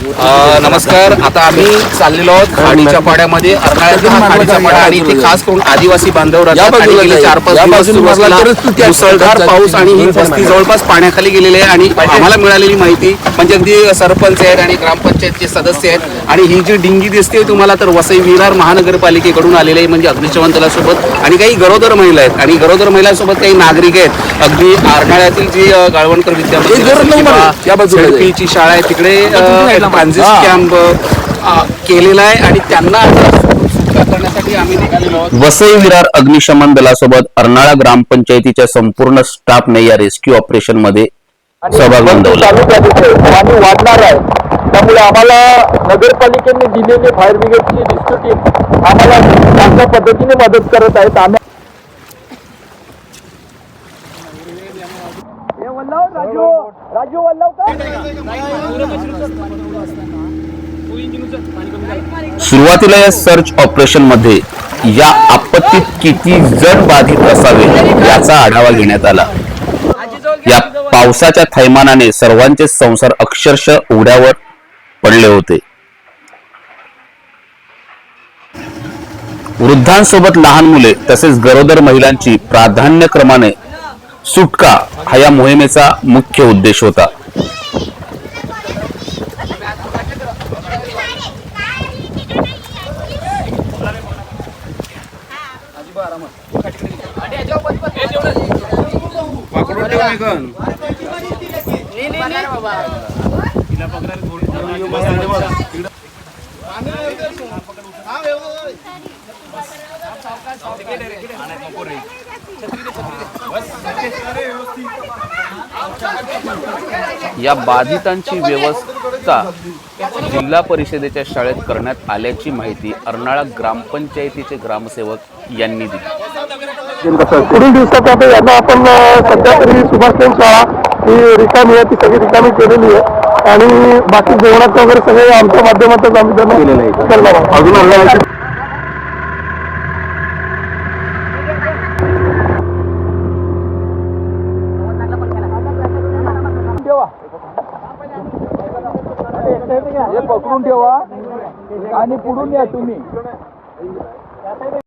नमस्कार. आता आम्ही चाललेलो आहोत खाडीच्या पाड्यामध्ये. अर्नाळ्याचा हा खाडीचा पाडा आणि इथे खास करून आदिवासी बांधव राहतात आणि गेले 4-5 दिवस सुरुवातीला मुसळधार पाऊस आणि ही वस्ती जवळपास पाण्याखाली गेलेली आहे. आणि आम्हाला मिळालेली माहिती म्हणजे अगदी सरपंच आहेत आणि ग्रामपंचायतचे सदस्य आहेत. आणि ही जी डिंगी दिसते तुम्हाला तर वसई विरार महानगरपालिकेकडून आलेले आहे, म्हणजे अग्निशमन दलासोबत आणि काही गरोदर महिला आहेत. आणि गरोदर महिलांसोबत काही नागरिक आहेत. अगदी अर्नाळ्यातील जी गाळवणकर विद्यामंदिर शाळा आहे तिकडे ट्रान्झिट कॅम्प केलेला आहे आणि त्यांना सुटका करण्यासाठी आम्ही निघालेलो आहोत. वसई विरार अग्निशमन दलासोबत अर्नाळा ग्रामपंचायतीच्या संपूर्ण स्टाफने या रेस्क्यू ऑपरेशन मध्ये सहभाग नोंदवला. पाणी वाढणार आहे, त्यामुळे आम्हाला नगरपालिकेने दिलेली फायर ब्रिगेडची रेस्क्यू टीम आम्हाला चांगल्या पद्धतीने मदत करत आहेत. आम्ही सुरुवातीला या सर्च ऑपरेशन मध्ये या आपत्तीत किती जण बाधित असावे याचा आढावा घेण्यात आला. या पावसाच्या थैमानाने सर्वांचे संसार अक्षरशः उघड्यावर पडले होते. वृद्धांसोबत लहान मुले तसेच गरोदर महिलांची प्राधान्यक्रमाने सुटका हा या मोहिमेचा मुख्य उद्देश होता. या बाधितांची व्यवस्था जिल्हा परिषदेच्या शाळेत करण्यात आल्याची माहिती अर्नाळा ग्रामपंचायतीचे ग्रामसेवक यांनी दिली. पुढील दिवसात आता यांना आपण सध्या तरी सुभाषलेन शाळा ही रिकामी आहे, ती सगळी रिकामी केलेली आहे आणि बाकी जेवणाचं वगैरे सगळे आमच्या माध्यमातून आम्ही त्यांना केलेलं आहे. अजून हे पकडून ठेवा आणि पुढून या तुम्ही.